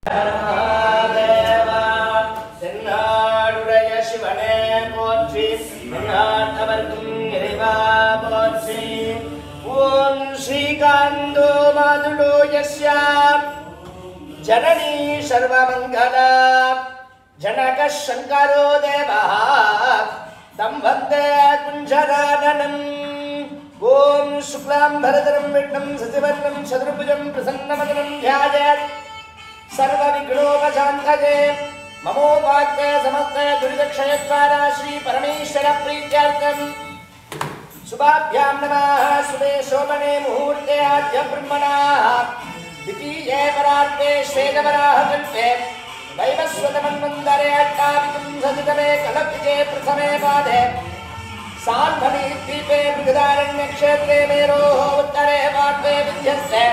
தேவா தென்னாடுடைய சிவனே போற்றி நாட்டவர்க்கும் இறைவா போற்றி ஓம் ஸ்ரீகாந்தோ மாதுளோ யஸ்யா जननी सर्वमंगला जनक शंकरो देवः तं वन्दे कुञ्जराननम् ओम शुक्लांबरधरं विष्णुं शशिवर्णं चतुर्भुजं प्रसन्नवदनं ध्यायेत् सर्वविघ्नोपशान्तये ममोपाग्ने समस्ते दुरितक्षयद्वारा श्री परमेश्वर प्रीत्यार्थं शुभाभ्यां नमः शुभे शोभने मुहूर्ते आद्य ब्रह्मणः द्वितीये परार्थे श्वेतवराह कल्पे वैवस्वतमन्वन्तरे अट्टाविकं सदितमे कलब्जे प्रथमे पादे सान्धवी द्वीपे मृगदारण्यक्षेत्रे मेरोः उत्तरे पार्श्वे विद्यस्ते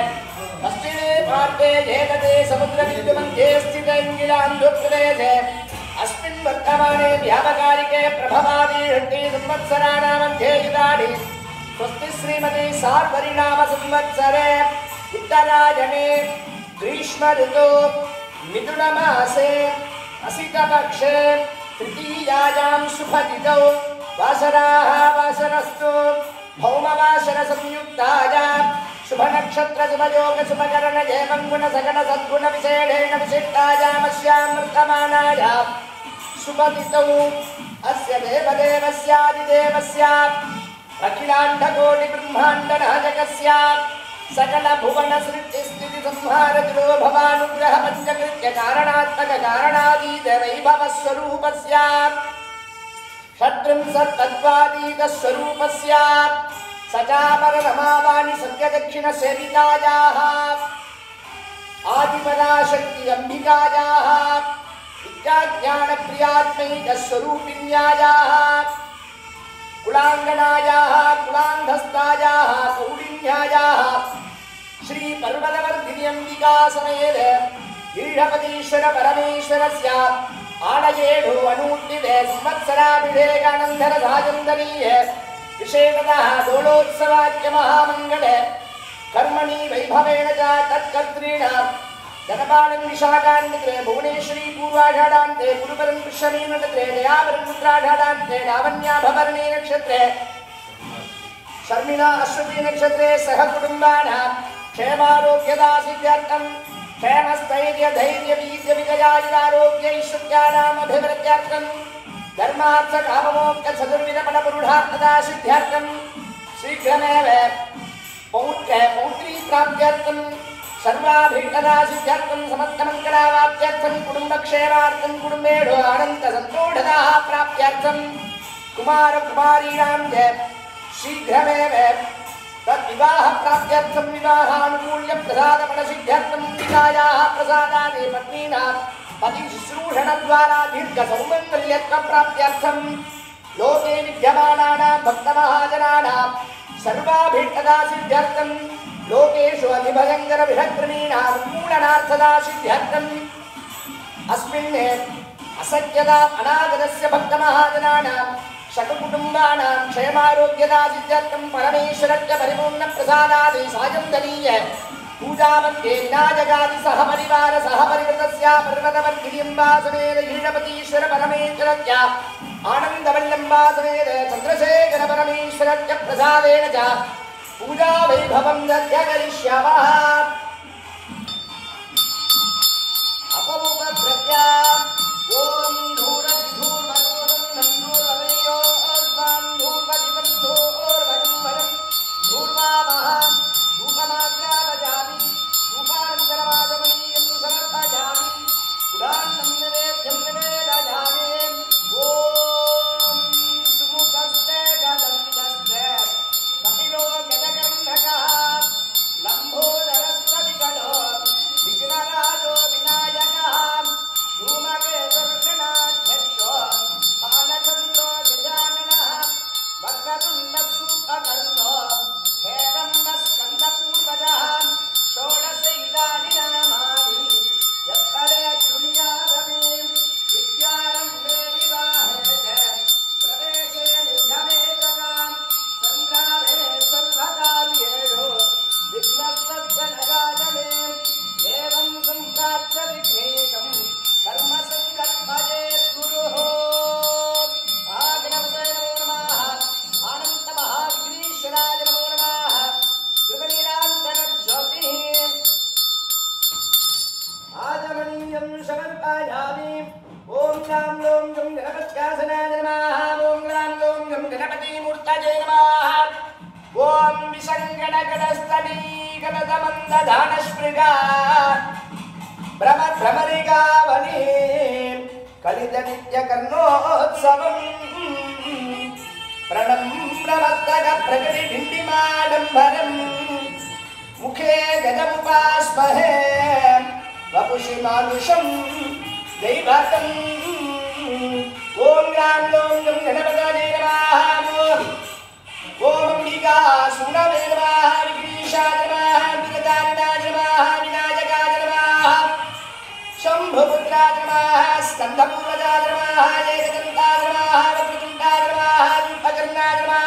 पश्चिमे पार्श्वे एतते समुद्रबिन्दुमध्ये स्थित इङ्गिलान्ध्रप्रदेशे अस्मिन् वर्तमाने व्यापकारिके प्रभवादि संवत्सराणामध्ये इदानीं स्वस्ति श्रीमती सार्वरिनाम संवत्सरे उत्तरायणे ग्रीष्म ऋतु मिथुन मासे असितपक्षे तृतीयायां शुभतिथौ वासराः वासरस्तु भौमवासर संयुक्तायां शुभ नक्षत्र शुभयोग शुभकरण एवं गुण सगण सद्गुण विशेषेण विशिष्टायामस्यां वर्तमानायां शुभतिथौ अस्य देवदेवस्यादिदेवस्य अखिलाण्डकोटि ब्रह्माण्ड नायकस्य सकल भुवन सृष्टि स्थिति संहार दिलो भवानुग्रह पंचकृत्य कारणात्मक कारणादीत वैभव स्वरूपस्य षट्त्रिंशत् तत्त्वादीत स्वरूपस्य सचामर रमावाणि सत्य दक्षिण सेवितायाः आदिपराशक्ति अंबिकायाः विद्याज्ञान प्रियात्मैक स्वरूपिण्यायाः कुलांगनायाः कुलांधस्तायाः कौडिन्यायाः श्री पर्वतवर्धिनी अंबिका समेत ईशपतीश्वर परमेश्वरस्य आलयेषु अनूद्यते संवत्सराभिषेकानन्तर सायन्तनीये विशेषतः दोलोत्सवाख्य महामङ्गले कर्मणि वैभवेन च तत्कर्तॄण जनपालं विशाखान्ते भुवनेश्वरी पूर्वाषाढान्ते गुरुपरं पुष्यमी नक्षत्रे दयावरं रुद्राषाढान्ते लावण्या भवर्णी नक्षत्रे शर्मिणा अश्वती नक्षत्रे सह कुटुम्बानां क्षेमारोग्यदा सिद्ध्यर्थं क्षेमस्थैर्य धैर्य वीर्य विजयायुरारोग्य ऐश्वर्याणाम् अभिवृद्ध्यर्थं धर्मार्थ काममोक्ष चतुर्विध फलपुरुषार्थदा सिद्ध्यर्थं शीघ्रमेव पौत्री प्राप्त्यर्थं सर्वाभीष्टदा सिद्ध्यर्थं समस्तमङ्गलावाप्त्यर्थं कुटुम्बक्षेमार्थं कुटुम्बेषु आनन्दसन्तोषदाः प्राप्त्यर्थं कुमारकुमारीणां च शीघ्रमेव तद्विवाह प्राप्त्यर्थं विवाहानुकूल्य प्रसादफलसिद्ध्यर्थं पितायाः प्रसादादि पत्नीनां पतिशुश्रूषणद्वारा दीर्घसौमङ्गल्यत्वप्राप्त्यर्थं लोके विद्यमानानां भक्तमहाजनानां सर्वाभीष्टदा सिद्ध्यर्थं लोकेषु अतिभयङ्कर विषकृमीणां मूलनार्थदा सिद्ध्यर्थम् अस्मिन् असख्यदा अनागतस्य भक्तमहाजनानां शककुटुम्बानां क्षेमारोग्यदा सिद्ध्यर्थं परमेश्वरस्य परिपूर्णप्रसादादि सायन्तनीय पूजामध्ये विनायकादि सहपरिवार सहपरिवृतस्य पर्वतवर्धिनीम्बा समेत ईशपतीश्वर परमेश्वरस्य आनन्दवल्लम्बा समेत चन्द्रशेखर परमेश्वरस्य प्रसादेन च पूजा वैभवं दद्य करिष्यामः अपमुपप्रत्या ओम धूरसिधूर्वदूरं धूर्वदयो अस्मान् धूर्वदितं धूर्वदं वदं धूर्वामः धूपमाग्रावजामि धूपानन्तरवादमनीयं समर्पयामि पुराणं निवेद्यं निवेदयामि ओम सुमुखस्ते गदन्तस्ते कपिलो गजगन्धकः लम्भोदरस्त समर्पयामि ओम ग्रां लों गं गणपत्यासनाय नमः ओम ग्रां लों गं गणपतिमूर्तये नमः ओम विसङ्गणगणस्थली गणदमन्दधानस्पृगा भ्रमरिकावली कलितनित्यकर्णोत्सवम् प्रणम्रमस्तक प्रकटिबिम्बिमाडम्बरम् मुखे गजमुपास्महे वपुषि मानुषं दैवतम् ओम ग्रां लों गं गणपतये नमः ओम अम्बिकासुरवे नमः विघ्नेशाय नमः विघ्नदारिणाय नमः विनायकाय नमः शम्भुपुत्राय नमः स्कन्दपूर्वजाय नमः एकदन्ताय नमः वक्रतुण्डाय नमः दीपकर्णाय नमः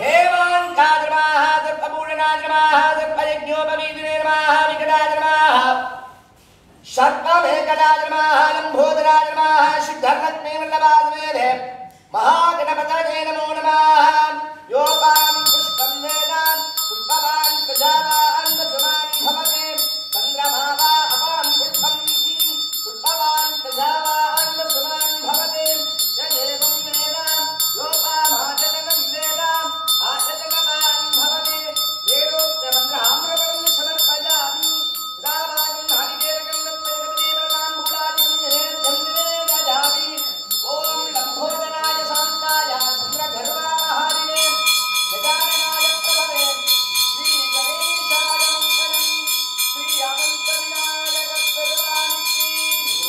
हेमाङ्काय नमः दर्पपूर्णाय नमः दर्पयज्ञोपवीतिने नमः विकटाय नमः सर्पमेकटाय नमः लम्बोदराय नमः सिद्धरत्ने वल्लभाय महागणपतये नमो नमः योपां पुष्पं वेदां पुष्पवान् प्रजावान् वसुमान् भवते चन्द्रमा वा अपां पुष्पं पुष्पवान् प्रजावान् वसुमान् भवते यदेवं वेदां योपामाचरणं वेदाम् आचरणवान् भवते वेदोक्तमन्त्राम्रपणं समर्पयामि रामागं नारिकेलकं दत्तयगदेवतां मूलादिकं निवेद्यं निवेदयामि ओम लंबोदराय शांताय चंद्रगर्वापहारिणे गजाननाय प्रभवे श्री गणेशाय मंगलम् श्री अनंत विनायक पेरुमानि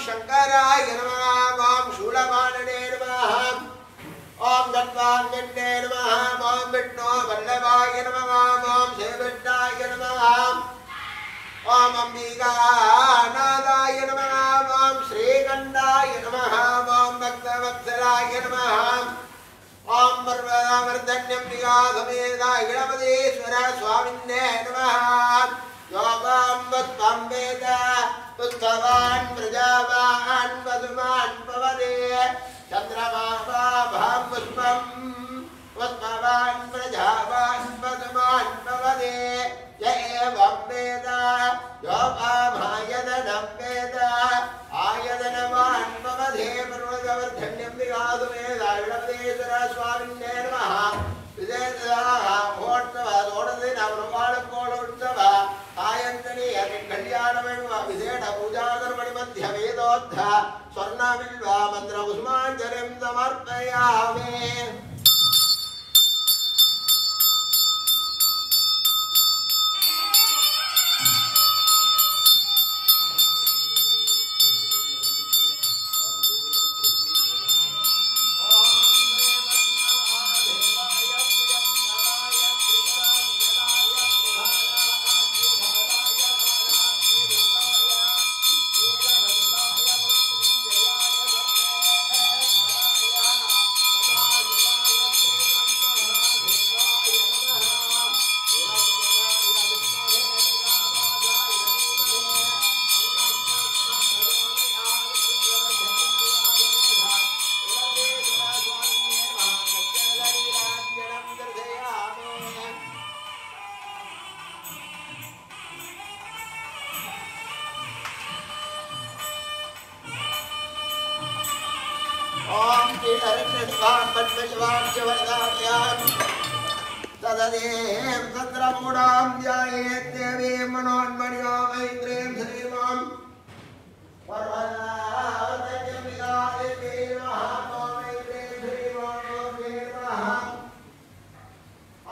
शंकराय नमः ओम शूलपाणिने नमः ओम दत्तांगन्ने नमः ओम विष्णु वल्लभाय नमः ओम श्रीविष्णाय नमः ओम अंबिकानाथाय नमः ओम श्रीकंठाय नमः ओम भक्तवत्सलाय नमः ओम वर्धन्यंबिका समेताय गणपतीश्वर स्वामिन्ने नमः योगं वत्वं वेद पुष्पवान् प्रजावान् वसुमान् भवते चन्द्रमा वा भां पुष्पं पुष्पवान् प्रजावान् वसुमान् भवते य एवं वेद योगमायतनं वेद आयतनवान् भवते पर्वतवर्धन्यं विगातुमेधाय गणपतीश्वर स्वामिन्ने नमः विजयदाः मोक्षः कल्याणमेव विशेष पूजा कर्मणि मध्य वेदोद्ध स्वर्णबिल्वा मंत्र कुसुमाञ्जलिं समर्पयामि। तददेव तद्रमुडां ध्यायेत् देवीं मनोन्मणियां ऐन्द्रीं श्रीमां पर्वतावतयं विदायते नमः ऐन्द्रीं श्रीमां नमः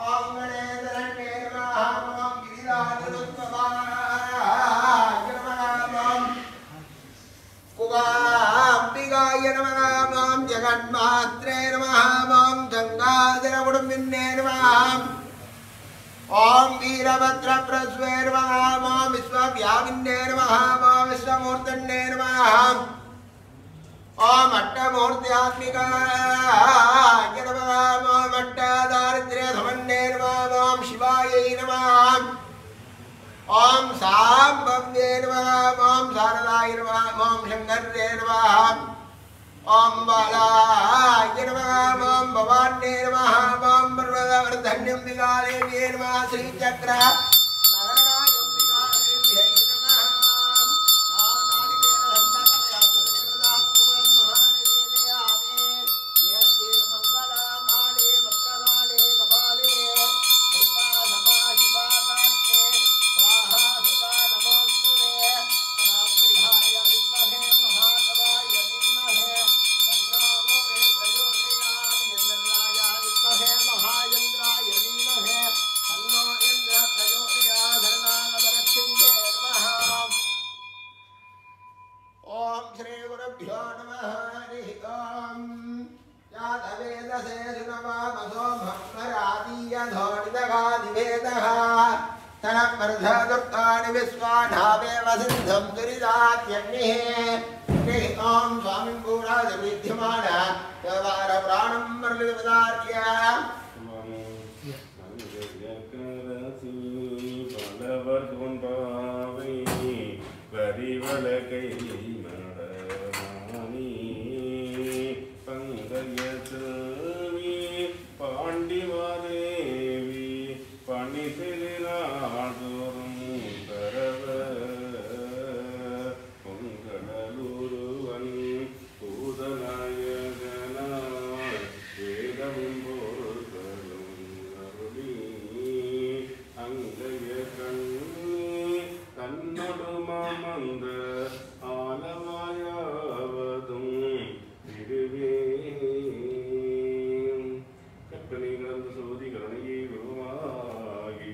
ॐ गणेन्द्रण्ये नमः ॐ गिरिराजरुत्तमाय नमः कुगाम्बिकाय नमः ॐ जगन्मात्रे नमः ॐ गंगाधरकुटुम्बिन्ये नमः ॐ वीरभद्रप्रस्वे नमः ॐ विश्वव्यापिन्ये नमः ॐ विश्वमूर्तन्ये नमः ॐ अट्टमूर्त्यात्मिकाय नमः ॐ अट्टदारिद्र्यसमन्ये नमः ॐ शिवायै नमः ॐ साम्बव्ये नमः ॐ शारदाय नमः ॐ शङ्कर्ये नमः ॐ बालाय नमः ॐ भवान्ये नमः ॐ पर्वतवर्धन्यम्बिकादेव्ये नमः श्रीचक्र नगरनायम्बिकादेव्यै नमः नानादिवेदसन्दर्भयात्मदेवतापूर्णं महानिवेदयामि यस्ते मङ्गलकाले भद्रकाले कपाले शिवाकान्ते स्वाहा सुता नमोस्तुते अनाम्निघाय विद्महे महातवाय धीमहि तन्नो प्रचोदयात् इंद्राय विद्महे महायन्द्राय धीमहि तन्नो इंद्र प्रचोदयात् धर्मावरक्षिण्ये नमः। ॐ श्री गुरुभ्यो नमः हरिः ॐ यादवेदसे सुनवामसो भक्मरादीयधोनिदगादिवेदः तनपर्धदुर्गाणि विश्वानावेव सिन्धं दुरितात्यग्निः ॐ स्वामिं पूराजविद्यमान व्यवहारप्राणं मरलिवदार्य வரிவலகை நடமானி பங்கயசேவி பாண்டிமாதேவி பணிசிலாதோறும் தரவ பொங்கலூருவன் பூதநாயகனாய் வேதம் பொருள்களும் அருளி அங்கய கண்ணி தன்னொடு மாமந்த ஆலவாயாவதும் திருவே கற்பனை கடந்த சோதி கருணையை உருவாகி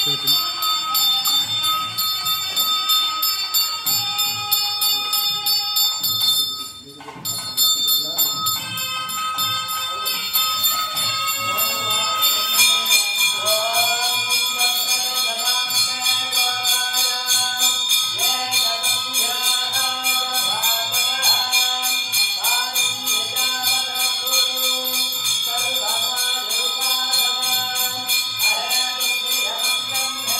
सर्वमायुर्वादना अहे बुद्धिरमङ्गम्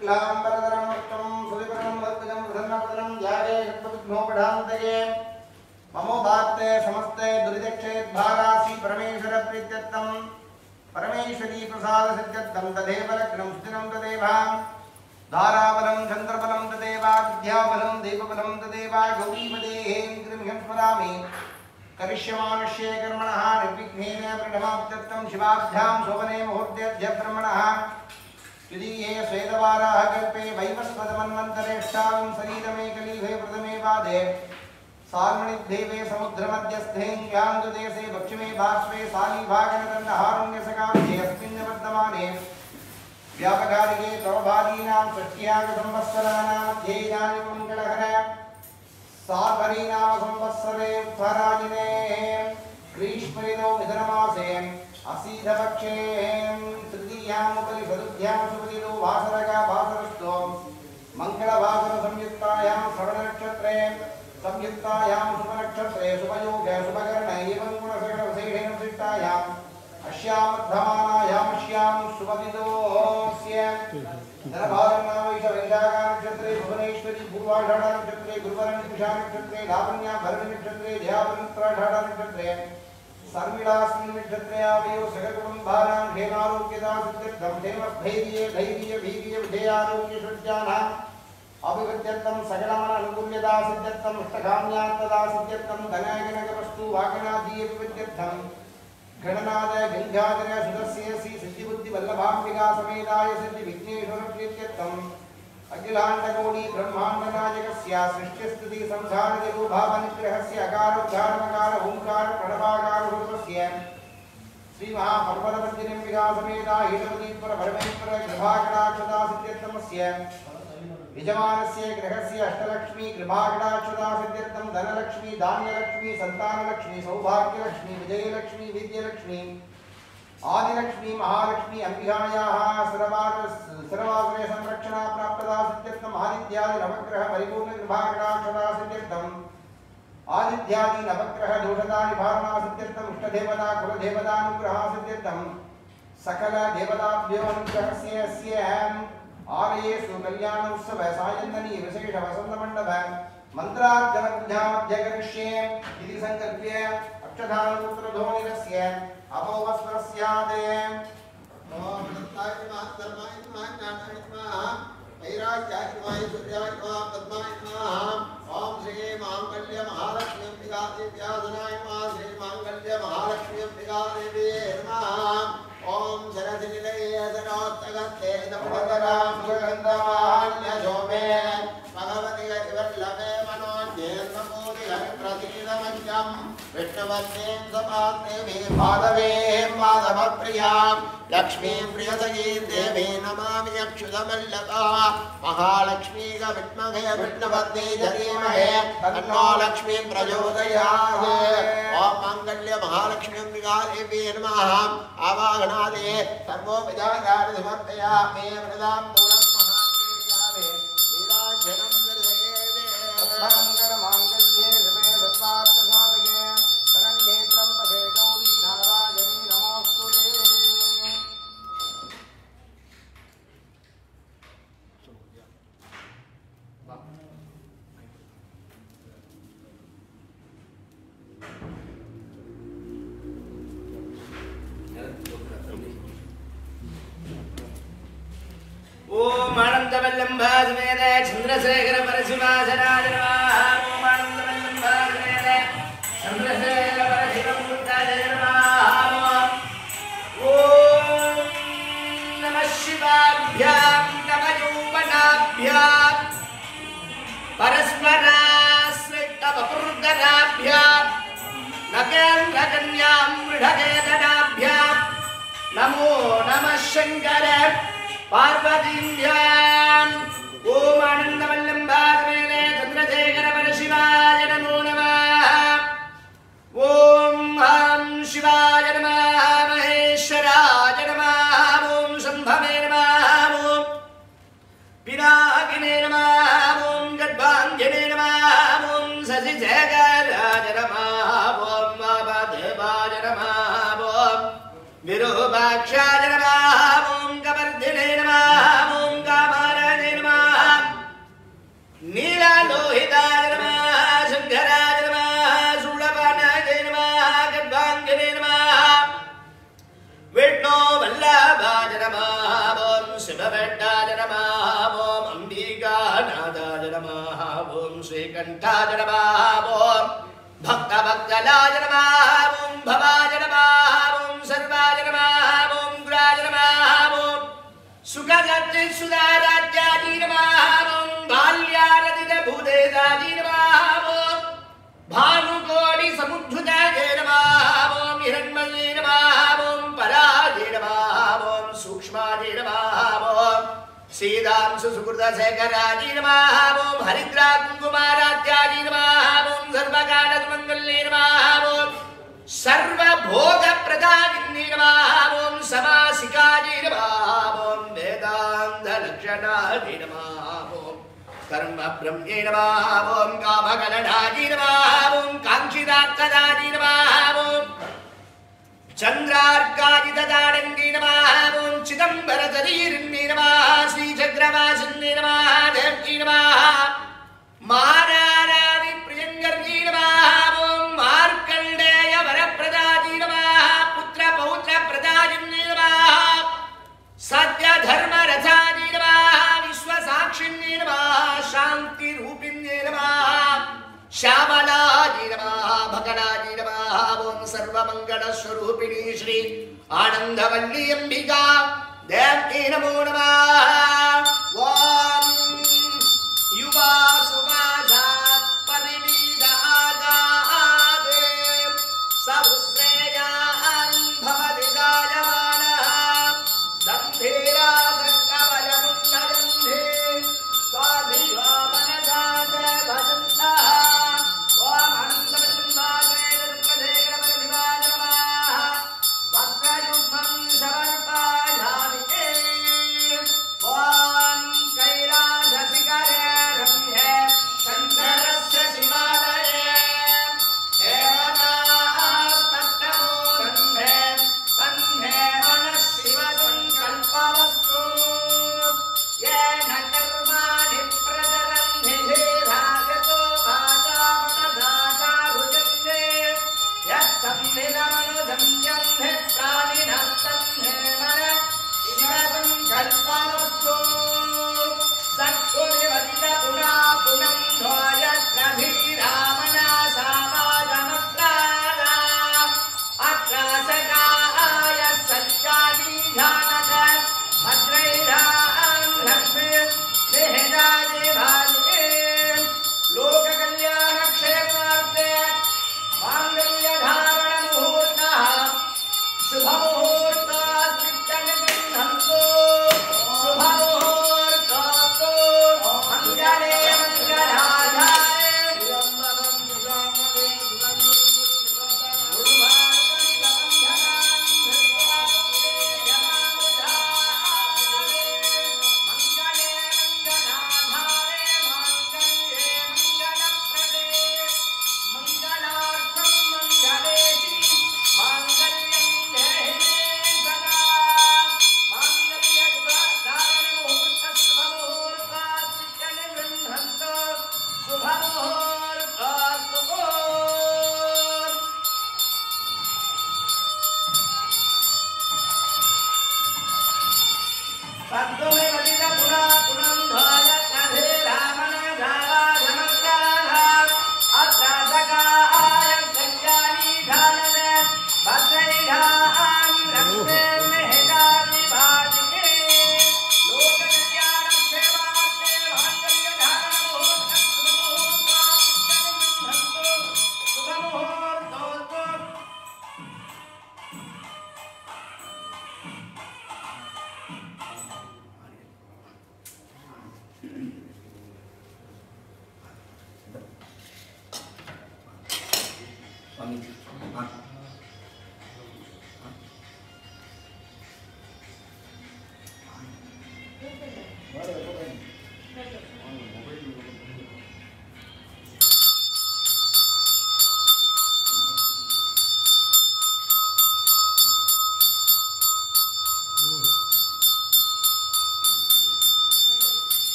क्लां वरदरं विष्णुं सुविवरं वरदं प्रसन्नवदनं ध्यायेत् आवर्ते समस्ते दुरिदक्षेत् भारासी परमेश्वर प्रीत्यर्थम परमेश्वरी प्रसाद सिद्ध्यर्थम तदेव लग्नं सुदिनं तदेव धाराबलं चन्द्रबलं तदेव विद्याबलं देवबलं तदेव गौरीपदेहें गृह्यं स्मरामि करिष्यमानुष्ये कर्मणः निर्विघ्नेन प्रणमाप्त्यर्थं शिवाभ्यां शोभने मुहूर्तेऽद्य ब्रह्मणः द्वितीये स्वेदवाराः कल्पे वैवस्वतमन्वन्तरेष्टां शरीरमे कलियुगे प्रथमे पादे सार्वणिदेवे समुद्रमध्यस्थे यान्दुदेशे पश्चिमे पार्श्वे सालीभागनदण्डहारुण्यसकाब्धे अस्मिन् वर्तमाने व्यापकारिके तवभागीनां षष्ट्यागसंवत्सराणां ध्येयानि मङ्गलहर सार्वरीनाम संवत्सरे उत्तरायणे ग्रीष्मऋतौ मिथुनमासे असीधपक्षे तृतीयामुपरि चतुर्थ्यां सुपतितो वासरका वासरस्थो मङ्गलवासरसंयुक्तायां श्रवणनक्षत्रे संयुक्तायां शुभनक्षत्रे शुभयोगे शुभकर्णे एवं गुणसकलविशेषेण विशिष्टायाम् अस्यामर्धमानायामस्यां शुभदिदोऽस्य धनभागनामैषवैशाखानक्षत्रे भुवनेश्वरी पूर्वाषाढनक्षत्रे गुरुवरनिमिषानक्षत्रे लावण्या भरणिनक्षत्रे जयावनुत्राषाढनक्षत्रे सर्मिळास्मिन् नक्षत्रे आवयो सकलकुटुम्बानां क्षेमारोग्यदा सिद्ध्यर्थं क्षेमस्थैर्ये धैर्य वीर्य विजयारोग्यसुजानाम् अभिवृद्ध्यर्थं सकलमननुकूल्यदा सिद्ध्यर्थं इष्टकाम्यार्थदा सिद्ध्यर्थं धनायकनकवस्तु वाकनादि अभिवृद्ध्यर्थं गणनाद गंगाधर सुदस्य श्री सिद्धिबुद्धि वल्लभांबिका समेताय सिद्धि विघ्नेश्वर प्रीत्यर्थम् अखिलांडकोटि ब्रह्मांड नायकस्य सृष्टिस्थिति संसार निरूभावनिग्रहस्य अकारोद्धारमकार ओंकार प्रणवाकार रूपस्य श्री महापर्वतमन्दिरंबिका समेता ईशवतीश्वर परमेश्वर कृपाकटाक्षदा सिद्ध्यर्थमस्य यजमानस्य गृहस्य अष्टलक्ष्मी कृपाकटाक्षदा सिद्ध्यर्थं धनलक्ष्मी धान्यलक्ष्मी संतानलक्ष्मी सौभाग्यलक्ष्मी विजयलक्ष्मी विद्यलक्ष्मी आदिलक्ष्मी महालक्ष्मी अंबिकायाः सर्वासुरे संरक्षणा प्राप्तदा सिद्ध्यर्थम् आदित्यादि नवग्रह परिपूर्ण कृपाकटाक्षदा सिद्ध्यर्थम् आदित्यादि नवग्रह दोषदा निवारणा सिद्ध्यर्थम् इष्टदेवता कुलदेवतानुग्रहा सिद्ध्यर्थम् सकल देवताभ्यो अनुग्रहस्य अस्य आलयेषु कल्याण उत्सव सायन्दनी विशेष वसंत मंडप मंत्रार्चन पूजामध्य करिष्ये इति संकल्प्य अक्षधानपुत्र धोनिरस्य अपोवस्त्रस्यादे ओम दत्ताय नमः धर्माय नमः ज्ञानाय नमः वैराग्याय नमः सूर्याय नमः पद्माय नमः ओम श्री मांगल्य महालक्ष्मी अंबिका देव्याधनाय नमः श्री मांगल्य महालक्ष्मी अंबिका देवी नमः ओम सरसिनिलये सरोत्तगते नमोदरां सुगन्धमाल्यशोभे भगवति वल्लभे मनोज्ञे नमोदि हरिप्रतिदमज्ञं विष्णुवन्दें समादेवी माधवे माधवप्रियां लक्ष्मीं प्रियसखीं देवी नमामि अक्षुतमल्लका महालक्ष्मी विद्महे विष्णुवन्दे धीमहि तन्नो लक्ष्मीं प्रचोदयात् ओम मांगल्य महालक्ष्मी अंबिका देवी नमः आवाहनादे सर्वोपचाराणि समर्पयामि वरदां मूलं महाक्लेशावे नीलाञ्जनं दर्शयेदे मंगलमाङ्गल्ये शिवे सर्वार्थसाधके शरण्ये त्र्यम्बके गौरी नारायणी नमोऽस्तुते ओम आनंदवल्लभासमेत चंद्रशेखर परशुराजराज नमः ओम आनंदवल्लभासमेत चंद्रशेखर परशुराजराज नमः ओम नमः शिवाभ्यां नमः यौवनाभ्यां परस्पराश्रितवपुर्धराभ्यां नगेन्द्रकन्यां मृढकेतनाभ्यां नमो नमः शंकर पार्वतीभ्यां ओम आनंदवल्लभासमेत चंद्रशेखर परशिवाय नमो नमः ओम हम शिवाय नमः महेश्वराय नमः ओम शंभवे नमः ओम पिनाकिने नमः ओम गड्भांगिने नमः ओम शशिशेखराय नमः ओम महादेवाय नमः ओम विरूपाक्षाय नमः ओम कवर्धिने नमः ओम कामाराय नमः नीलालोहिताय नमः शंकराय नमः शूलपानाय भक्ताय नमः ओम भक्त भक्तलाय नमः ओम भवाय नमः ओम सर्वाय नमः ओम गुराय नमः ओम सुखगति सुधाराज्याय नमः ओम बाल्यारदित भूदेदाय नमः ओम भानुकोटि समुद्धुताय नमः ओम हिरण्मये नमः ओम पराय नमः ओम सूक्ष्माय नमः ओम सीदांशु सुकृतशेखराय नमः ओम हरिद्रा कुङ्कुमाराध्याय नमः ओम सर्वकालमङ्गल्ये नमः ओम सर्वभोगप्रदायिने नमः ओम समासिकाय नमः ओम वेदान्तलक्षणाय नमः ओम कर्म ब्रह्मे नमः ओम कामकलनाय नमः ओम काङ्क्षितार्थदाय नमः ओम चन्द्रार्कादितदाडङ्गे नमः ओम चिदम्बरतरीरिणे नमः श्रीचक्रवासिने नमः देव्यै नमः महारारादि प्रियङ्कर्यै नमः ओम मार्कण्डेय वरप्रदायै नमः पुत्र पौत्र प्रदायिने नमः सत्य धर्म रथाय नमः विश्वसाक्षिणे नमः शान्ति रूपिणे नमः श्यामलाय नमः भगलाय नमः ओम सर्वमंगल स्वरूपिणी श्री आनंदवल्ली अंबिका देव्यै नमो नमः ओम युवा सुवाजा परिविद आगादे सहस्रेयान् भवति गायमानः दन्धेरा दक्कवयमुन्नयन्धे स्वाभिवा मनसाद भजन्तः ओम अनन्तमन्वादे दुर्गधेकरपरिवाय नमः वक्रयुग्मं समर्पयामि ओम कैलासशिखरे रम्ये शङ्करस्य शिवालये देवतास्तत्तमो गन्धे तन्मे मनः शिवसङ्कल्पमस्तु येन कर्माणि प्रचरन्ति धीरायतो वाचा मनसा चारुजन्ते यत्संविदमनुसंयन्ते प्राणिनस्तन्मे मनः शिवसङ्कल्पमस्तु सत्कुर्वन्त पुनः ध्वयत्र धीरा मनसा वाचमप्राणा अत्रासकाय सत्याभिधानक भद्रैरां लक्ष्मी देहदाये भागे लोककल्याणक्षेमार्थे माङ्गल्यधारणमुहूर्तः शुभमुहूर्तात् नित्यनिबन्धन्तु शुभमुहूर्तात् मङ्गले मङ्गलाधाय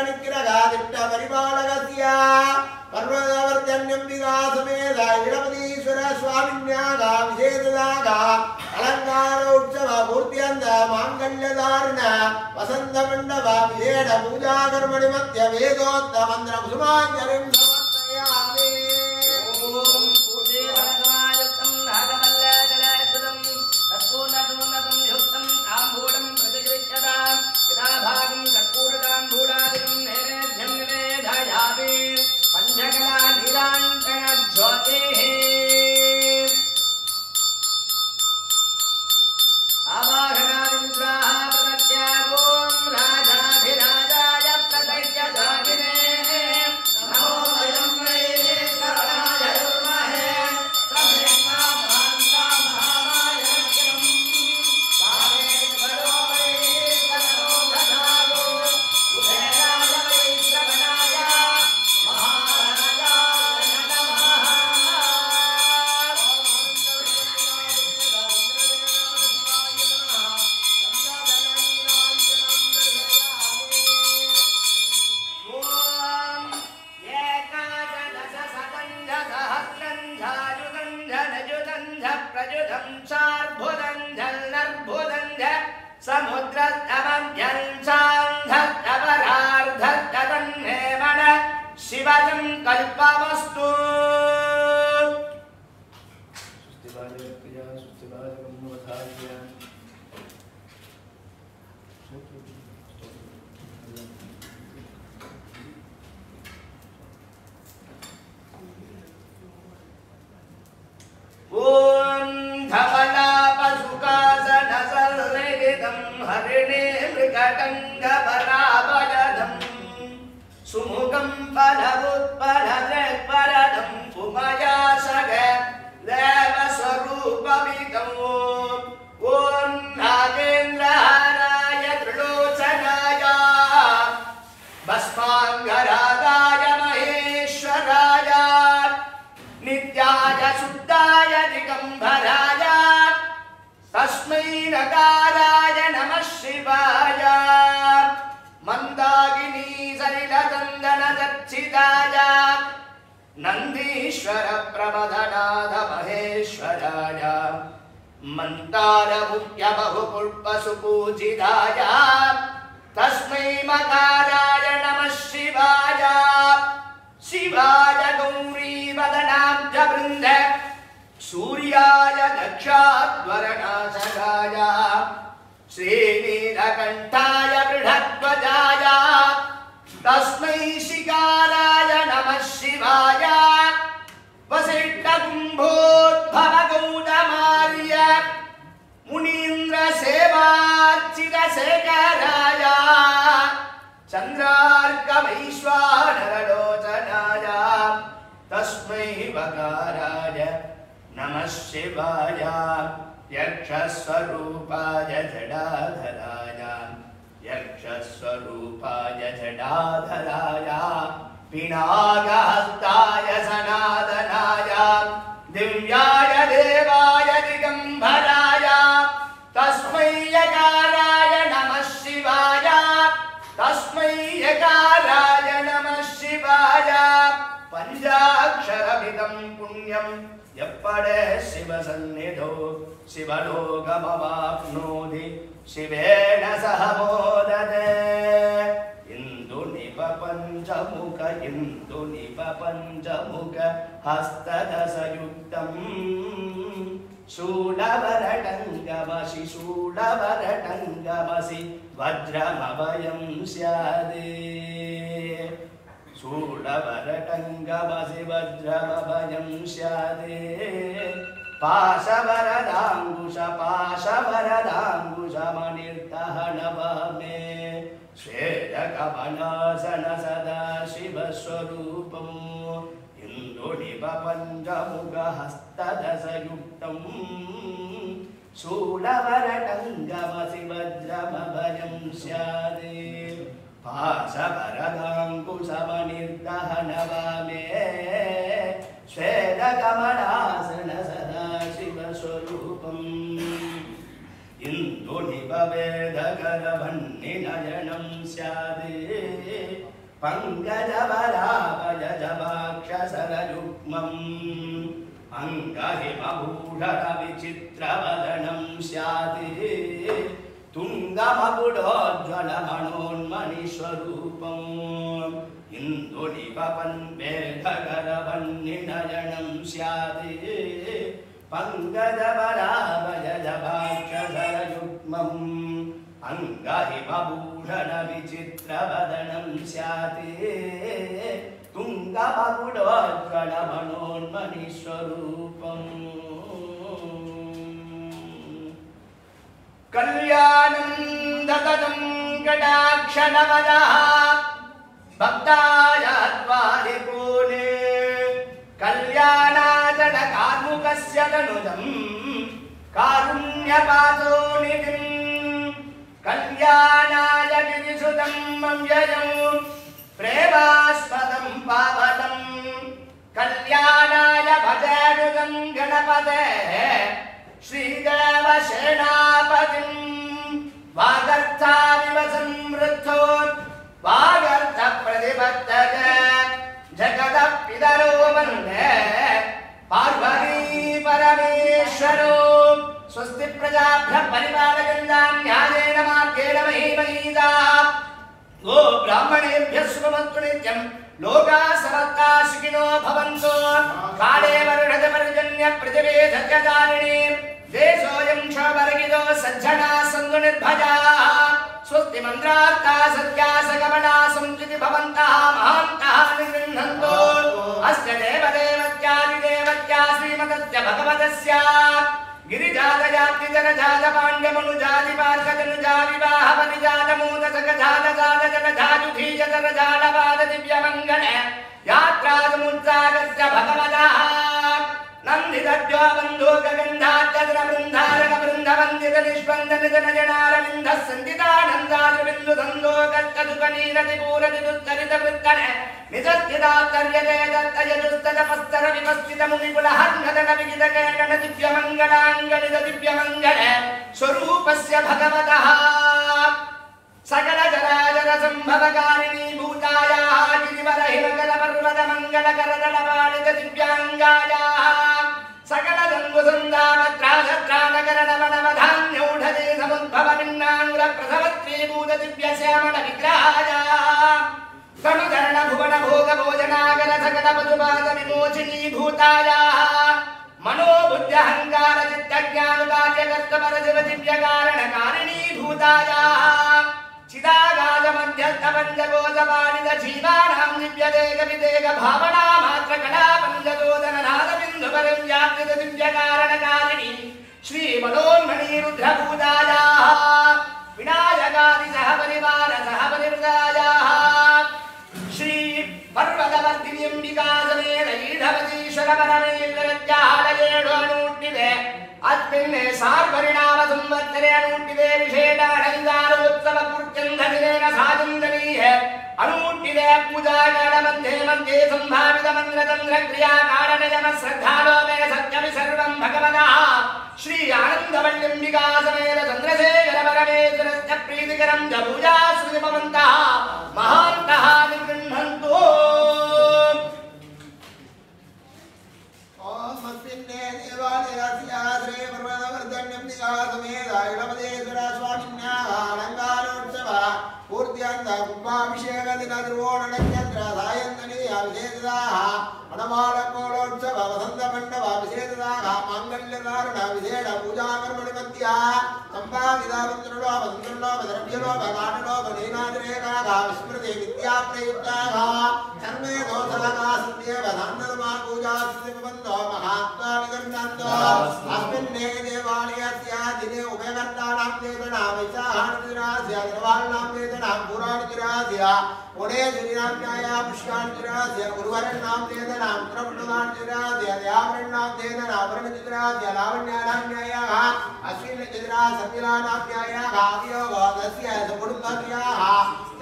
निग्रहादिष्ट परिपालकस्य पर्वतावर्त्यन्यम्बिका समेत गणपतीश्वर स्वामिन्यागा विशेषदागा अलंकार उत्सव पूर्त्यन्त मांगल्यधारण वसंत मंडप विशेष पूजा कर्मणि मध्य वेदोक्त मंत्र कुसुमांजलिं समर्पयामि। ओम पूजे भगवायुक्तं नागमल्लजलायुधं तत्पूर्णपूर्णतं युक्तं ताम्बूलं प्रतिगृह्यतां यदा भागं कर्पूरताम्बूलादिकं नैवेद्यं निवेदयामि पंचकला निराञ्जन ज्योतिः आवाहनादिं स्वाहा प्रदत्य ओम राजाधिराजाय प्रदय्यदागिने नमो अयं वै श्रवणाय दुर्महे समेतामान्ता महामायनकरं कामेश्वरो वै सर्वो दधातु कुबेराय वै श्रवणाय महाराजाय नमः। शिवजं कल्पवस्तु ओम धवलापसुकासनसल्लितं हरिणे मृगटङ्गपराभजनं सुमुखं फलवुत्पलजत्परदं पुमयासग देवस्वरूपविदम् ओम नागेन्द्रहाराय त्रिलोचनाय भस्माङ्गरागाय महेश्वराय नित्याय शुद्धाय दिगंबराय तस्मै नकाराय नमः शिवाय मंदाकिनी सलिलचंदन दर्शिताय नंदीश्वर प्रमदनाथ महेश्वराय मंदार मुख्य बहुपुष्प सुपूजिताय तस्मै मकाराय नमः शिवाय शिवाय गौरी वदनाब्ज वृंद सूर्याय दक्षाध्वरनाशकाय श्रीनीलकंठाय बृहद्वजाय तस्मै शिकाराय नमः शिवाय वसिष्ठकुम्भोद्भव गौतमार्य मुनीन्द्र सेवार्चित शेखराय चंद्रार्कमैश्वानरलोचनाय तस्मै वकाराय नमः शिवाय यक्षस्वरूपाय जडाधराय यक्षस्वरूपाय जडाधराय पिनाकहस्ताय सनातनाय दिव्याय देवाय दिगंबराय तस्मै यकाराय नमः शिवाय तस्मै यकाराय नमः शिवाय पंचाक्षरमिदं पुण्यं यप्पडे शिवसन्निधौ शिवलोकमवाप्नोति शिवेन सह मोदते इंदुनिप पंचमुख हस्तदशयुक्तं शूलवरटङ्गमसि वज्रमभयं स्यादे शूलवरटङ्गमसि वज्रमभयं स्यादे पाशवरदाङ्कुशमनिर्दहनवमे श्वेतकमलासन सदा शिवस्वरूपम् इंदुनिप पंचमुखहस्तदशयुक्तं शूलवरटङ्गमसि वज्रमभयं स्यादे पाशवरदाङ्कुशमनिर्दहनवमे श्वेतकमलासन सदा शिवस्वरूपम् इंदुनिप वेदकरवह्निनयनं स्यादे पङ्कजवराभयजभाक्षसरयुग्मम् अङ्गहिमभूषणविचित्रवदनं स्यात् तुङ्गमकुडोज्ज्वलमणोन्मणिस्वरूपम् इन्दुनिपपन्मेघकरवन्निनयनं स्यात् पङ्कजवराभयजभाक्षसरयुग्मम् अङ्गहिमभूषणविचित्रवदनं स्यात् तुङ्गमकुडोज्ज्वलमणोन्मणिस्वरूपम् कल्याणं ददतं कटाक्षणवदः भक्ताय द्वारिपूले कल्याणाचलकार्मुकस्य तनुजं कारुण्यपातो निधिं कल्याणाय गिरिसुतं व्ययं प्रेमास्पदं पावनं कल्याणाय भजानुगं गणपते श्रीदेवसेनापतिं वागर्थाविव संवृद्धो वागर्थप्रतिपत्तक जगतः पितरो वन्दे पार्वती परमेश्वरो स्वस्ति प्रजाभ्यः परिपालयन्तां न्यायेन मार्गेण महीमहीषाः गो ब्राह्मणेभ्यः शुभमस्तु नित्यं लोकाः समस्ताः सुखिनो भवन्तु काले वर्षजपर्जन्य पृथिवी सत्यधारिणी देशोऽयं क्षोभरहितो सज्जनाः सन्तु निर्भयाः स्वस्ति मन्त्रार्थाः सत्याः सकमलाः संस्कृति भवन्तः महान्तः निर्गृह्णन्तु अस्य देवदेवत्यादिदेवत्या श्रीमतस्य भगवतस्य गिरिजातजातिजनजातपाण्ड्यमनुजातिपार्कजनुजा विवाहपरिजातमूतसकजातजातजनजाजुधीजतरजालपाददिव्यमङ्गल यात्रासमुत्सागस्य भगवतः नन्दितद्यो बन्धो गगन्धात्यजनबृन्धारकबृन्दवन्दितनिष्पन्दनिजनजनारविन्दः सन्दितानन्दारविन्दुसन्दोगत्तदुकनीरतिपूरतिदुत्तरितवृत्तन निजस्थितात्तर्यते दत्तयजुस्तदपस्तरविपस्थितमुनिकुलहर्णदनविगितकेरणदिव्यमङ्गलाङ्गलितदिव्यमङ्गल स्वरूपस्य भगवतः सकलचराचरसम्भवकारिणी भूतायाः गिरिवरहिमकरपर्वतमङ्गलकरदलपालितदिव्याङ्गायाः सकलजन्मसन्धामत्राशत्राणकरणवनवधान्यौषधे समुद्भवमिन्नाङ्गप्रथमत्रीभूतदिव्यश्यामलविग्रहाय तनुधरणभुवनभोगभोजनागर सकलपशुपादविमोचिनी भूतायाः मनोबुद्ध्यहङ्कारचित्तज्ञानकार्यकर्तपरजगदिव्यकारणकारिणी भूतायाः चिदागाजमध्यस्तपञ्चकोशपालितजीवानां दिव्यदेकविदेकभावनामात्रकलापञ्चदोदननादबिन्दुपरिव्याप्तिदिव्यकारणकारिणी श्रीमनोन्मणीरुद्रभूतायाः विनायकादिसहपरिवारसहपरिवृतायाः श्री पर्वतवर्धिनी अंबिकासमेत ईढवतीश्वरपरमेश्वरत्यालयेणूट्टिवे अस्मिन् सार्वरिणाम संवत्सरे अनूट्टिवे विशेषालङ्कारोत्सवपूर्त्यन्धदिनेन साजन्दनीः अनूट्टिवे पूजाकालमध्ये मध्ये सम्भावितमन्त्रतन्त्रक्रियाकारणयमः श्रद्धालोमे सत्यमि सर्वं भगवतः श्री आनन्दवल्लम्बिकासमेत चन्द्रशेखरपरमेश्वरस्य प्रीतिकरं च पूजाश्रुतिभवन्तः महान्तः निर्गृह्णन्तु अस्मिन्ने देवालयस्याश्रे पर्वतवर्धन्यं निगासमेधायणपदेश्वरा स्वामिन्याः अलङ्कारोत्सवः पूर्त्यन्तकुम्भाभिषेकदिनद्रोणनक्षत्र सायन्तनिधिविशेषदाः वनमालकोलोत्सव वसन्तमण्डपाभिषेकदाः माङ्गल्यकारणविशेषपूजाकर्मणिमध्याः सम्भावितावन्तुलोपद्रव्यलोपकाटलोपदीनादिरेकाः विस्मृते विद्याप्रयुक्ताः सर्वे दोषाः सत्येव पूजास्तिबन्धो महात्मा विगन्धन्तो अस्मिन्ने देवालयस्य दिने उभयकर्तानां वेदनां वैशाहाणतिरास्य निर्वाणां वेदनां पुराणतिरास्य पुणे श्रीराम्याया पुष्काणतिरास्य गुरुवरणां वेदनां उत्तरपुण्यदानतिरास्य देवावरणां वेदनां वरणतिरास्य लावण्यानाम्यायाः अश्विनचित्रा सतिलानाम्यायाः आदियोगस्य सकुटुम्बक्रियाः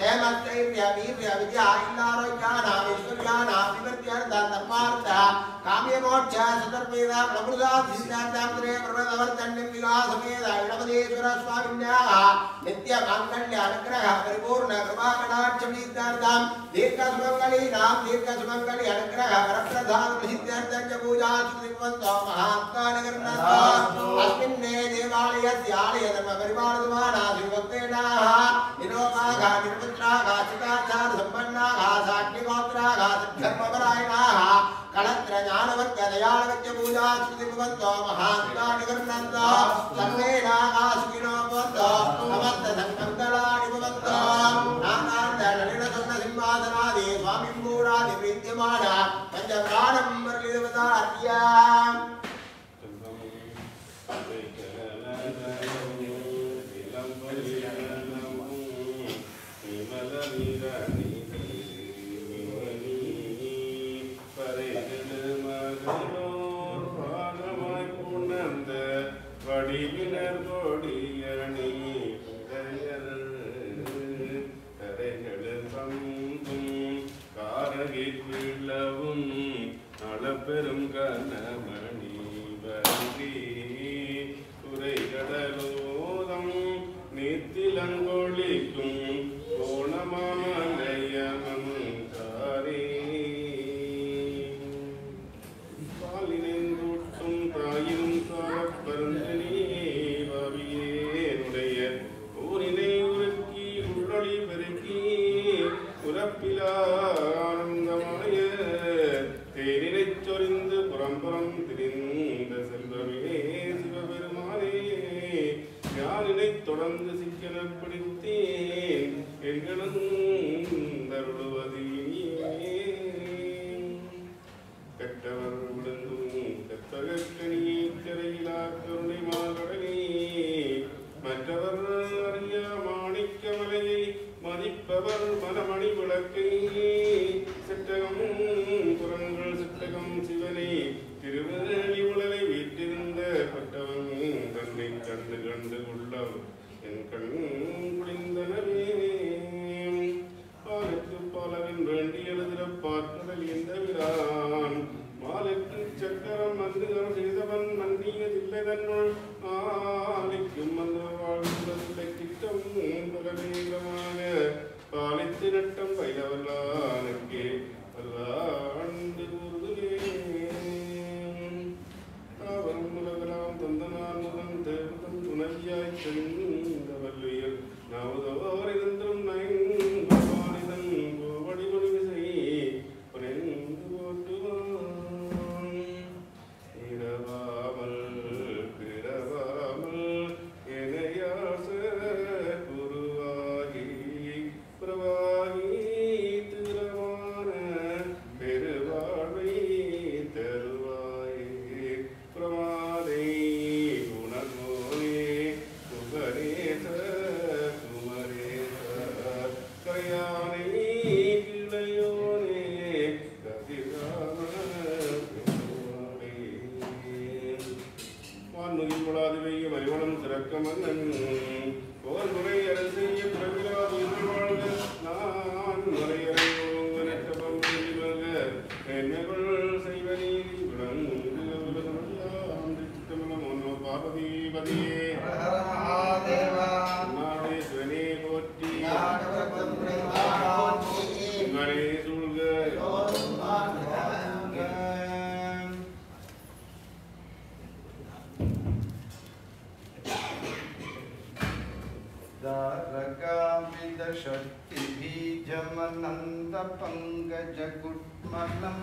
हेमत्रैर्य वीर्य विद्या इल्लारोग्यानां ऐश्वर्यानां विवृद्ध्यर्थं धर्मार्थः काम्यमोक्ष सतर्वेदा प्रभुदाधिष्ठानांतरे प्रवृद्धवर्तन्यं विलासमेद गणपतीश्वर स्वामिन्याः नित्यमाङ्गल्य अनुग्रह परिपूर्ण कृपाकटाक्षमीत्यार्थं दीर्घसुमङ्गलीनां दीर्घसुमङ्गली अनुग्रह वरप्रधान प्रसिद्ध्यर्थं च पूजा सुनिर्वन्तो महात्मानगरनाथ अस्मिन्ने देवालयस्य आलयधर्मपरिपालनमाना श्रीभक्तेनाः निरोगाः निर्पुत्राः चिताचार सम्पन्नाः साग्निगोत्राः सद्धर्मपरायणाः कलत्र ज्ञानवर्ग दयालवच्च पूजा सुनिर्वन्तो महात्मानगरनाथ सर्वे नागा सुखिनो भवन्तु समस्त संकल्पनानि भवन्तु नानार्थ नलिनसुन्न सिंहासनादि स्वामिम्बूरादि प्रीत्यमान पंचप्राणं मुरलीदेवतार्या வடிவினர் கொடியணி கரைகளில் பங்கும் காரகில் விழவும் அளப்பெரும் கனமணி வங்கி துறைகடலோதம் நீத்திலங்கொழிக்கும் கோணமாமலையமங்காரே பாலினெந்தூட்டும் தாயும் சாரப்பருந்தனே பவியேனுடைய ஊரினை உருக்கி உள்ளொளி பெருக்கி உரப்பிலா ஆனந்தமாய தேனினைச் சொரிந்து புறம்புறம் திரிந்த செல்வமே சிவபெருமானே ஞானினைத் தொடர்ந்து சிக்கனப் பிடித்தேன் எங்களும் தருளுவதியே கற்றவர் விழுந்தும் கற்பகக்கணியை திரையிலா கருணை மாகடலே மற்றவர் அறிய மாணிக்கமலையை மதிப்பவர் மனமணி விளக்கை சிட்டகம் புறங்கள் சிட்டகம் சிவனை திருவள்ளி உடலை வீட்டிருந்த பட்டவன் தன்னை கண்டு கண்டு உள்ளம் என் கண் குளிந்தனவே பாலுக்கு பாலவன் வேண்டி எழுதிட பார்க்கடல் எந்த விரான் மாலுக்கு சக்கரம் மந்துகரம் செய்தவன் மன்னியதில்லை தன்னுள் ஆலிக்கும் மந்த வாழ்ந்ததில்லை திட்டம் பலவேகமாக பாலித்து நட்டம் பயிலவல்லானுக்கே பல்லாண்டு கூறுதுவே தாவரம் உலகலாம் தந்தனான் முதன் தேவதம் துணையாய் தெரிந்த வல்லுயர் நாவதோர் இதன்றும் நயங்கமானிதன் கோவடிமொழி விசை புனைந்து போட்டுவான் இரவாமல் பிறவாமல் எனையாச குருவாகி பிரவாகி திறமான பெருவாழ்வை தருவாயே பிரமாதை குணகோனே குகரேச குமரேச கயானை கிளையோனே கதிராம வான்முகில் கொடாது வெய்ய மறிவளம் சிறக்க மன்னன் போர் முறை அரசிய பிறவிலாது வாழ்க நான் மறையறையோங்க நெற்றபம் செய்வக என்னகள் செய்வ நீதி விளங்கு மன்னோ பார்வதி பதியே நாடேஸ்வரனே போற்றி உங்களே சூழ்க दारकामिदशक्तिबीजमनन्दपङ्कजगुट्मलं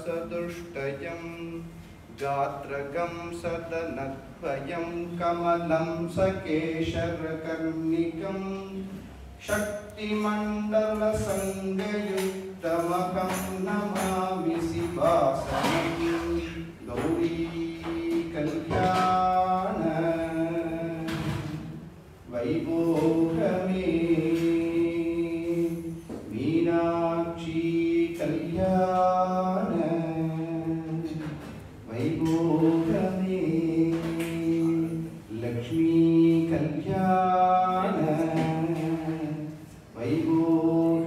पुण्यबोधविरागबूतिसमस्तविलोभसदुष्टयं गात्रगं सदनद्वयं कमलं सकेशरकर्णिकं शक्तिमण्डलसङ्गयुक्तमहं नमामि शिवासनं गौरी कल्याण वैभोगमे मीनाक्षी कल्याण वैभोगमे लक्ष्मी कल्याण वैभोग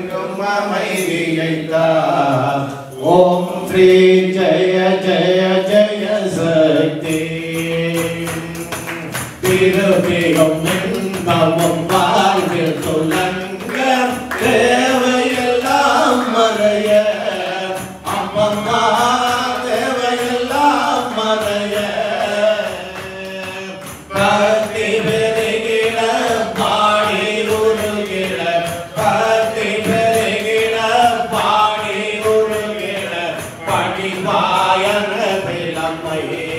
எங்கும் அமைதியைத்தார். ஓம் ஸ்ரீ ஜெய ஜெய ஜெய சக்தி. திருப்பியும் இன்பமும் வாழ்வில் துலங்க தேவையெல்லாம் மறைய அம்மம்மா தேவையெல்லாம் மறைய பக்தி பெருகிட பாடி உருகிட பக்தி பெருகிட பாடி உருகிட படிவாயன பிளமையே.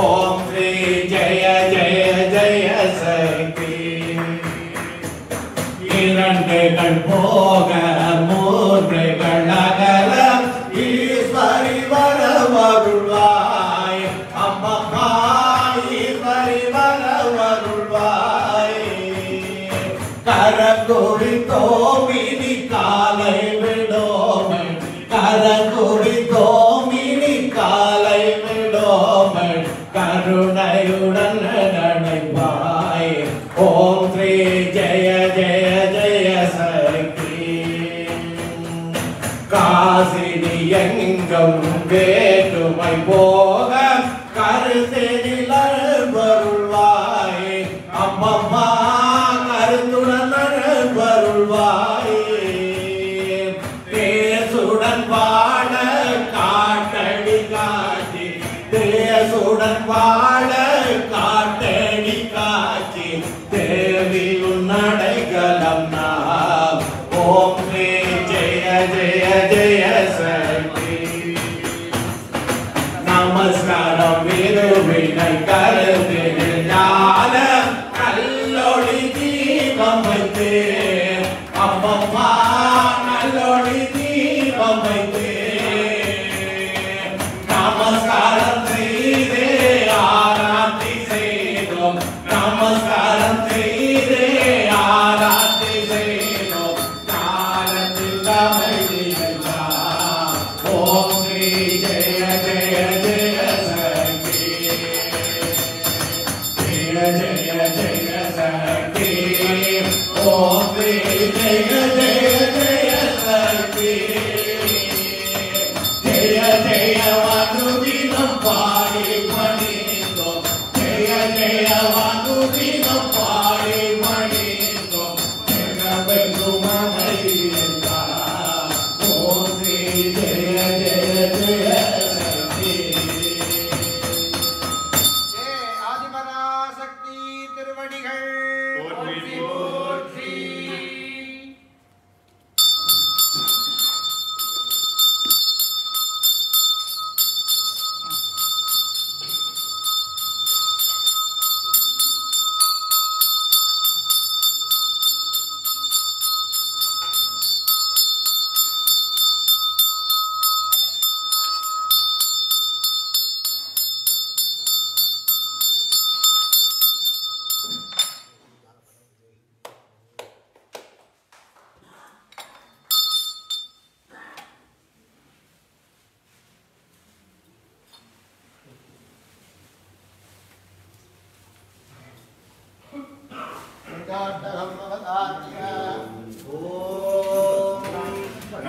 ஓம் ஸ்ரீ ஜெய ஜெய ஜெய சக்தி. இரண்டுகள் போக மூன்றுகள் அகல ஈஸ்வரி வரவருள்வாய். அம்மம்மா ஈஸ்வரி வரவருள்வாய். கரங்குடி தோமினி காலை விடோமன் கரங்குடி தோமினி காலை விடோமன் கருணையுடன் நடைவாய். ஓம் ஸ்ரீ ஜெய ஜெய ஜெய சக்தி. காசினி எங்கும் வேற்றுமை போக கருத்தினில் வருள்வாய். அம்மம்மா கருத்துடன் வருள்வாய். தேசுடன் வாழ காட்டடி காட்சி தேசுடன் வாழ காட்டடி காட்சி தேவி உன்னடைகலம் நாம். ஓம் ஸ்ரீ ஜெய ஜெய ஜெய சக்தி. நமஸ்காரம் விருவினை கருத்தில் ஞான கல்லொளி தீபம் வைத்து அம்மம்மா நல்லொளி தீபம் வைத்து நமஸ்காரம் செய்தே ஆராத்தி செய்தோம். நமஸ்காரம் செய்தே ஆராத்தி செய்தோம். காலத்தில் அமைதியெல்லாம். ஓம் ஸ்ரீ ஜெய ஜெய ஜெய சக்தி. ஜெய ஜெய ஜெய சக்தி. ஓம் ஸ்ரீ ஜெய ஜெய ஜெய சக்தி. ஜெய ஜெய வானுதினம் பாடி மணிந்தோம். ஜெய ஜெய வானுதினம் பாடி மணிந்தோம். ஜெகமெங்கும் அமைதியெல்லாம். ஓம் ஸ்ரீ ஜெய ஜெய ஜெய சக்தி. ஆதிபராசக்தி திருவடிகள் போற்றி போற்றி.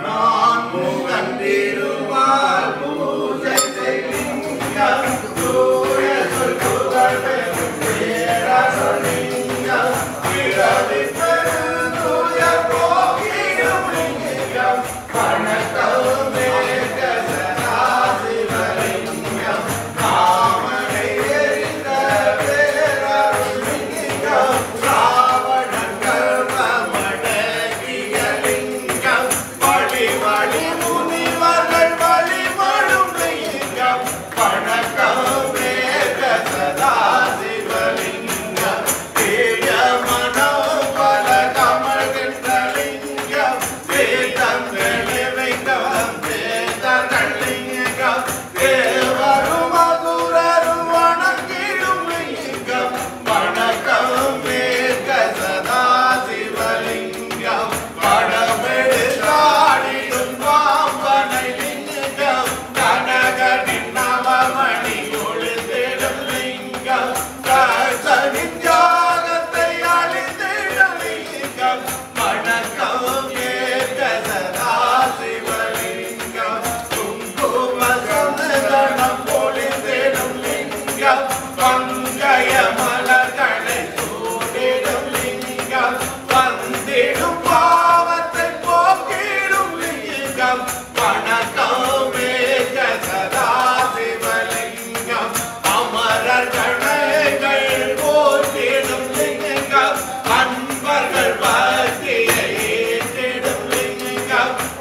நான் முகந்திருவாள் பூஜை செய்யுங்கள். தூய சொல்லுகள் பேரசலிங்கம். பிறவி பெருந்தூய போக்கிடும் லிங்கம். வணக்கம் மேக சதாசிவலிங்கம். காமனை எரிந்த பேரருளிங்கம். ராவணன்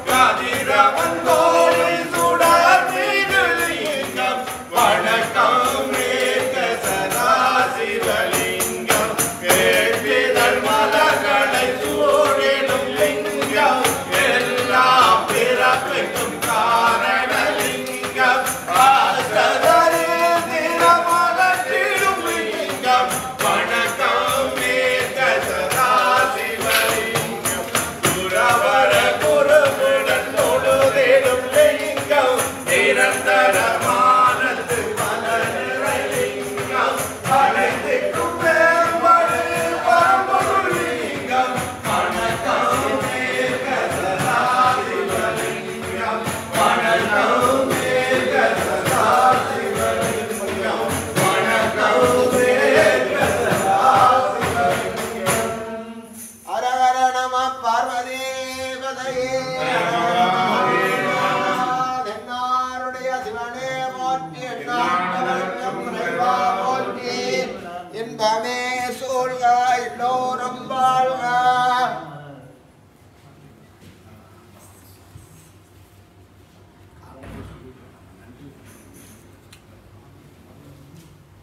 கதிரவன் கோழி சுடர் மீதுலிங்கம் வணக்கம் மேற்க சதா சிவலிங்கம் கேட்பிதழ் மலர்களை சூழிடும் லிங்கம் எல்லாம் பிறப்பிக்கும் காரணலிங்கம் ஆசதரே திறமலத்திடும் லிங்கம் வணக்கம் மேற்க சதா சிவலிங்கம் குரவர குருவுடன் தொழுதிடும் லிங்கம் நிரந்தரமானது மலரை லிங்கம் அனைத்துக்கும் மேம்படு பரம்பொருள் லிங்கம் வணக்கம் மேற்க சதா சிவலிங்கம் வணக்கம் மேற்க சதா சிவலிங்கம் வணக்கம் மேற்க சதா சிவலிங்கம் அரஹர நம பார்வதி பதையே தென்னாருடைய சிவனே போற்றி எண்ணாண்டவர்க்கும் இறைவா போற்றி இன்பமே சூழ்க எல்லோரும் வாழ்க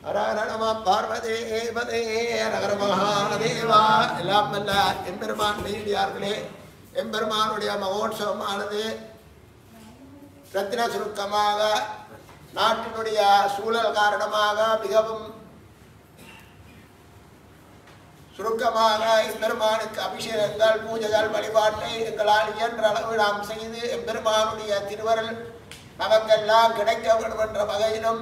அரஹர நம பார்வதி பதையே அரஹர மகாதேவா. எல்லாம் வல்ல எம்பெருமான் மெய்யடியார்களே, எம்பெருமானுடைய மகோற்சவமானது ரத்தின சுருக்கமாக நாட்டினுடைய சூழல் காரணமாக மிகவும் சுருக்கமாக எம்பெருமானுக்கு அபிஷேகங்கள் பூஜைகள் வழிபாட்டை எங்களால் இயன்ற அளவு நாம் செய்து எம்பெருமானுடைய திருவருள் நமக்கெல்லாம் கிடைக்க வேண்டும் என்ற வகையிலும்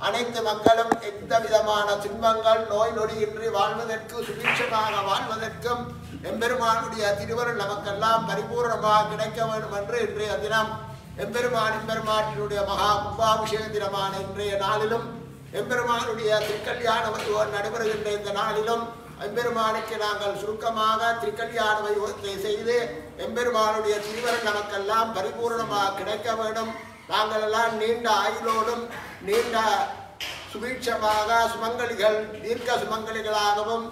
அனைத்து மக்களும் எந்த விதமான துன்பங்கள் நோய் நொடியின்றி வாழ்வதற்கு சுபீட்சமாக வாழ்வதற்கும் எம்பெருமானுடைய திருவருள் நமக்கெல்லாம் பரிபூர்ணமாக கிடைக்க வேண்டும் என்று இன்றைய தினம் எம்பெருமாட்டினுடைய மகா கும்பாபிஷேக தினமான இன்றைய நாளிலும் எம்பெருமானுடைய திருக்கல்யாண வைபவம் நடைபெறுகின்ற இந்த நாளிலும் எம்பெருமானுக்கு நாங்கள் சுருக்கமாக திருக்கல்யாண வைபவத்தை செய்து எம்பெருமானுடைய திருவருள் நமக்கெல்லாம் பரிபூர்ணமாக கிடைக்க வேண்டும். நாங்கள் எல்லாம் நீண்ட ஆயுளோடும் நீண்ட சுபீட்சமாக சுமங்கலிகள் தீர்க்க சுமங்கலிகளாகவும்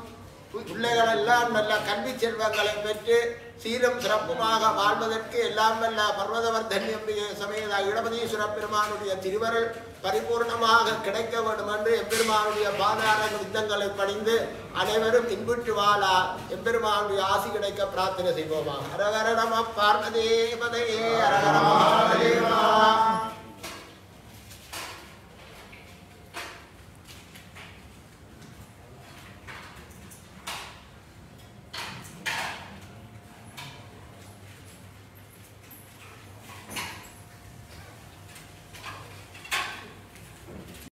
பிள்ளைகள் எல்லாம் நல்ல கல்வி செல்வங்களை பெற்று சீரும் சிறப்புமாக வாழ்வதற்கு எல்லாம் வல்ல பர்வதவர்தன்ய சமேத இடபதீஸ்வர பெருமானுடைய திருவருள் பரிபூர்ணமாக கிடைக்க வேண்டும் என்று எம்பெருமானுடைய பாதார யுத்தங்களை பணிந்து அனைவரும் இன்புற்று வாழ எம்பெருமானுடைய ஆசி கிடைக்க பிரார்த்தனை செய்வோமாக. அரஹர நம பார்வதி பதையே அரஹர மகாதேவா.